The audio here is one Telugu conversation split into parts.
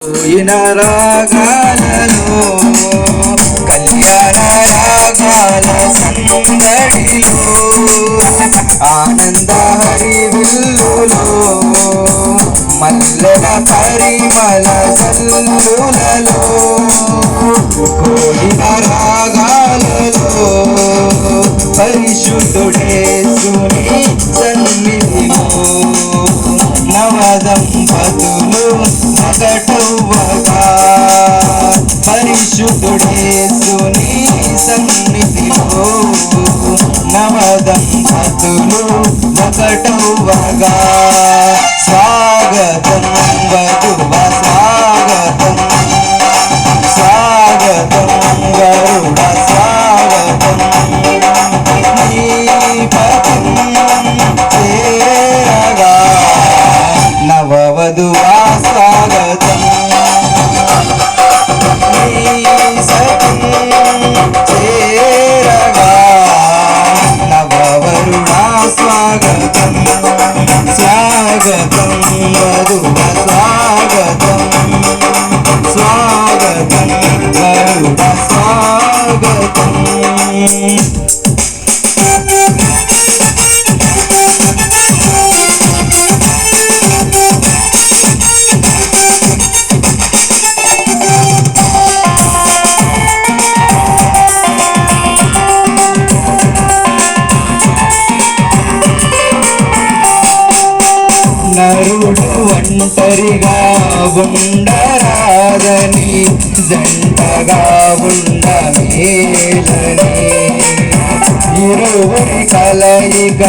పోయిన రాగాలలో కళ్యాణ రాగాల సందడిలో ఆనంద హరివిల్లులో మల్లెల పరిమళ జల్లులలో పోయిన రాగాలలో పరిశుద్ధుడేసుని సన్నిధిలో నవదంపతులు ఒకటవ్వగా పరిశుద్ధుడేసుని సన్నిధిలో నవదంపతులు ఒకటవ్వగా స్వాగతం వధువ స్వాగతం స్వాగతం గరుడ స్వాగతం నీ పదం చేరగా నవవధువా స్వాగతం నీ సతం చేరగా నవవరుడా స్వాగతం స్వాగతం వధువ స్వాగతం స్వాగతం వరుడ స్వాగతం. నరుడు ఒంటరిగా ఉండరాదని జంటగా ఉండమేలని ఇరువురి కలయిక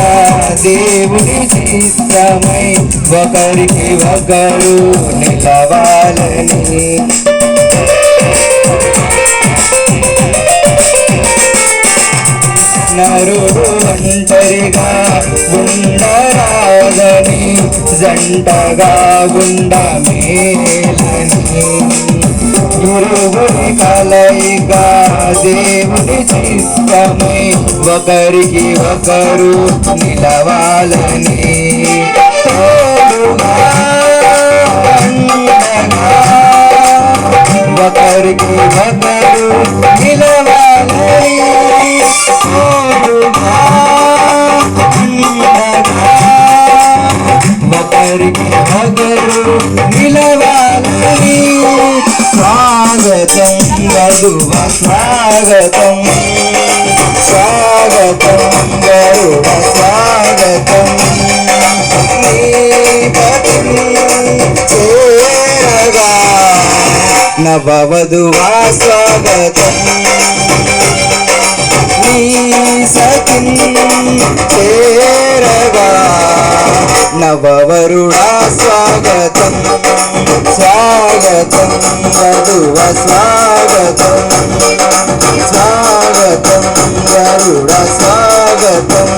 దేవుని చిత్తమై ఒకరికి ఒకరు నిలవాలని నరుడు ఒంటరిగా ఉండరాదని జంటగా ఉండమేలని ఇరువురి కలయిక దేవుని చిత్తమై ఒకరికి ఒకరు నిలవాలని తోడుగా ఉండగా ఒకరికి ఒకరు నిలవాలని ఒకరికి ఒకరు నిలవాలని స్వాగతం వధువ స్వాగతం స్వాగతం గరుడ స్వాగతం నీ పదం చేరగా నవవధువా స్వాగతం నీ సతం చేరగా నవవరుడా స్వాగతం స్వాగతం వధువ స్వాగతం స్వాగతం వరుడ స్వాగతం.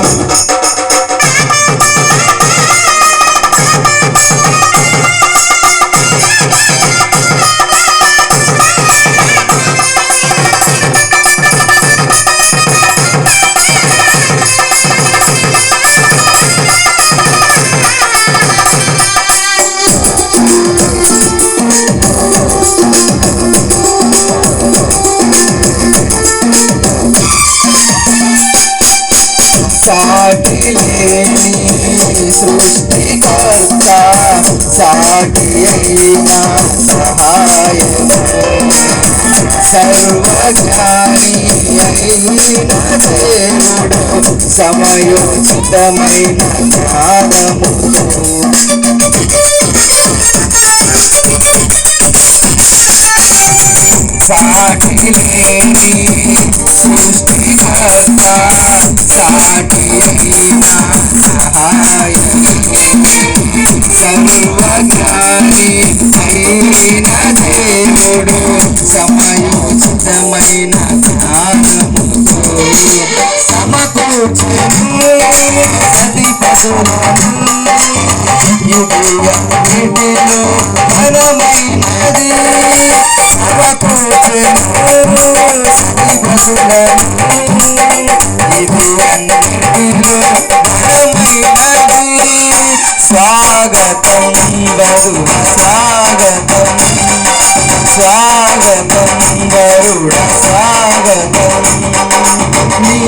సాటి లేని సృష్టికర్త సాటి అయిన సహాయము సర్వజ్ఞాని అయిన దేవుడు సమయోచితమైన జ్ఞానముతో సాటి లేని సృష్టికర్త సాటి అయిన సహాయము సర్వజ్ఞాని అయిన దేవుడు సమయోచితమైన జ్ఞానముతో సమకూర్చెను సతి పశువులను ఇది అన్నిటిలో ఘనమైనది సమకూర్చెను సతి పశువులను ఇది అన్నిటిలో ఘనమైనది స్వాగతం వధువ స్వాగతం స్వాగతం వరుడ స్వాగతం నీ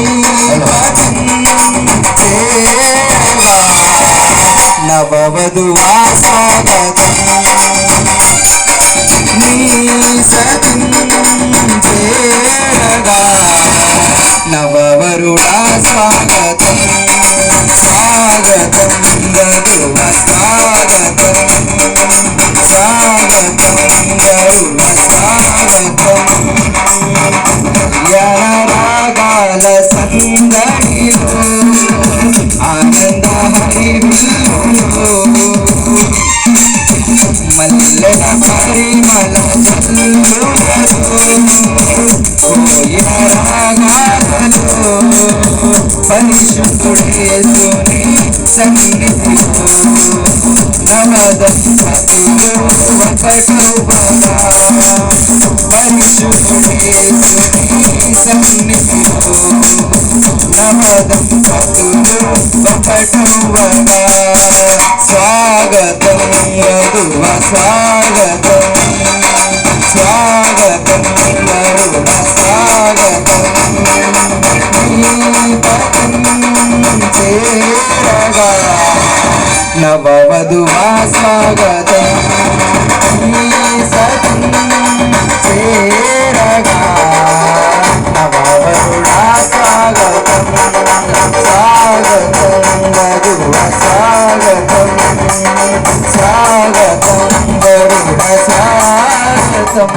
నవవధువా స్వాగతం నీ సతిం చేరగా నవవరుడా స్వాగతం స్వాగతం వధువ స్వాగతం స్వాగతం వరుడ స్వాగతం రాగాల సందడిలో ఆనంద హరివిల్లులో మల్లెల పరిమళ చల్లులలో రాగాలలో పరిశుద్ధుడేసుని సన్నిధిలో నవదంపతులు ఒకటౌవగా పరిశుద్ధుడేసుని సన్నిధిలో నవదంపతులు ఒకటౌవగా స్వాగతం వధువ స్వాగతం స్వాగతం వరుడ స్వాగతం చేరగా నవవధువా స్వాగతం సతం చేరగా నవవరుడా స్వాగతం స్వాగతం వధువ స్వాగతం స్వాగతం వరుడ స్వాగతం